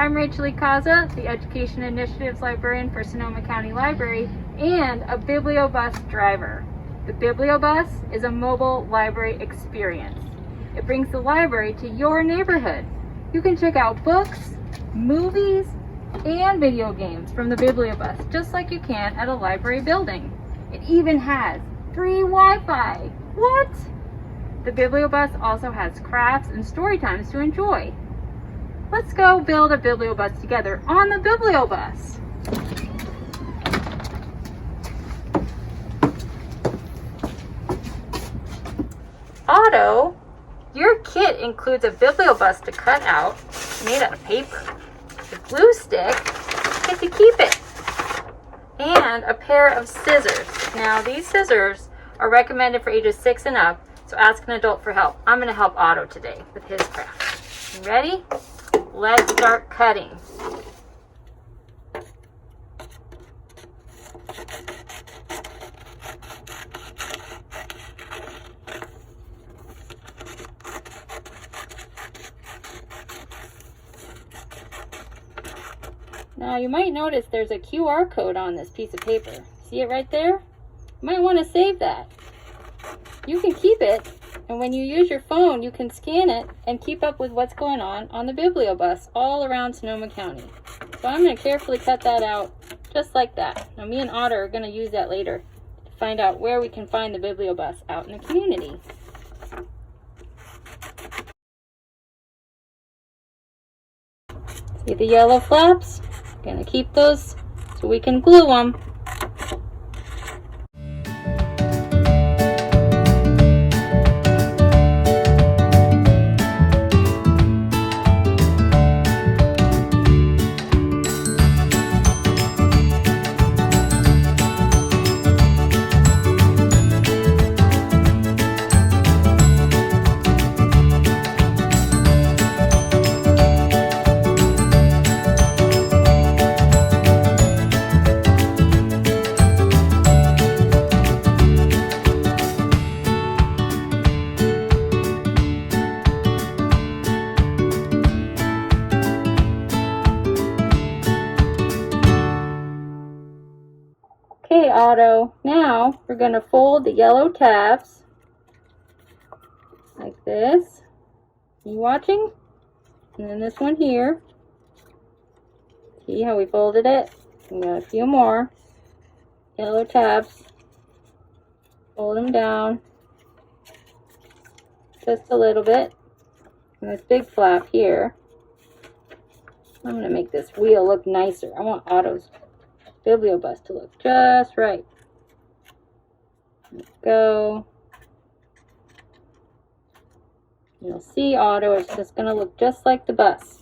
I'm Rachel Casa, the Education Initiatives Librarian for Sonoma County Library and a BiblioBus driver. The BiblioBus is a mobile library experience. It brings the library to your neighborhood. You can check out books, movies, and video games from the BiblioBus, just like you can at a library building. It even has free Wi-Fi. What? The BiblioBus also has crafts and story times to enjoy. Let's go build a BiblioBus together on the BiblioBus. Otto, your kit includes a BiblioBus to cut out, made out of paper, a glue stick, get to keep it, and a pair of scissors. Now, these scissors are recommended for ages 6 and up, so ask an adult for help. I'm going to help Otto today with his craft. You ready? Let's start cutting. Now you might notice there's a QR code on this piece of paper. See it right there? You might want to save that. You can keep it, and when you use your phone, you can scan it and keep up with what's going on the BiblioBus all around Sonoma County. So I'm going to carefully cut that out just like that. Now me and Otto are going to use that later to find out where we can find the BiblioBus out in the community. See the yellow flaps? Gonna keep those so we can glue them. Okay, Otto, now we're going to fold the yellow tabs like this. Are you watching? And then this one here. See how we folded it? We got a few more yellow tabs. Fold them down just a little bit. And this big flap here. I'm going to make this wheel look nicer. I want Otto's BiblioBus to look just right. There we go. You'll see, Otto, it's just going to look just like the bus.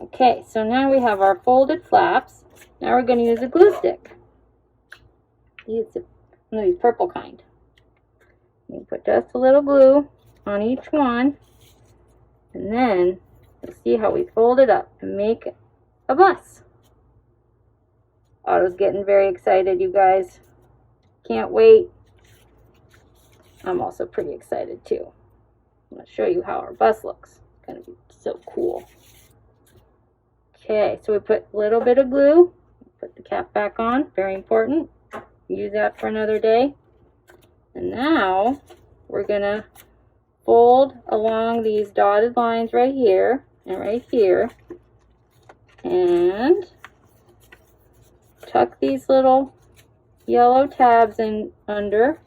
Okay, so now we have our folded flaps. Now we're going to use a glue stick. Use one of these purple kind. You put just a little glue on each one, and then you'll see how we fold it up and make a bus. Otto's getting very excited, you guys. Can't wait. I'm also pretty excited too. I'm going to show you how our bus looks. It's going to be so cool. Okay, so we put a little bit of glue. Put the cap back on. Very important. Use that for another day. And now we're going to fold along these dotted lines right here and right here. And tuck these little yellow tabs in under.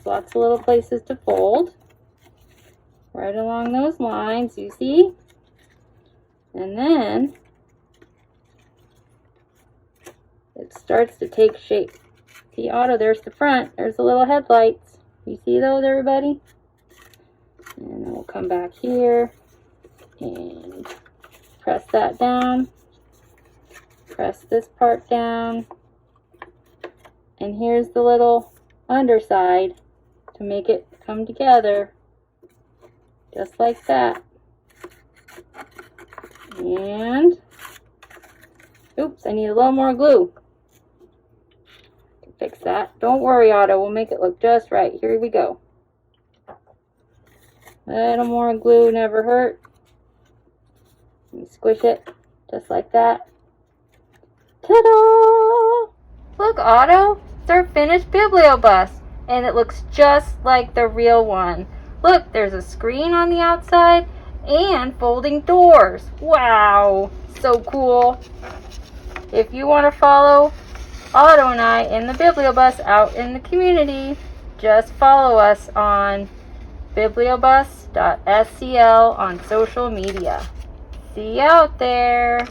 Lots of little places to fold. Right along those lines, you see? And then it starts to take shape. See, Otto, there's the front. There's the little headlights. You see those, everybody? And then we'll come back here and press that down. Press this part down, and here's the little underside to make it come together just like that. And oops, I need a little more glue to fix that. Don't worry, Otto, we'll make it look just right. Here we go. A little more glue never hurt. You squish it Just like that. Ta-da! Look, Otto, it's our finished BiblioBus, and it looks just like the real one. Look, there's a screen on the outside and folding doors. Wow, so cool. If you want to follow Otto and I in the BiblioBus out in the community, just follow us on bibliobus.scl on social media. See you out there.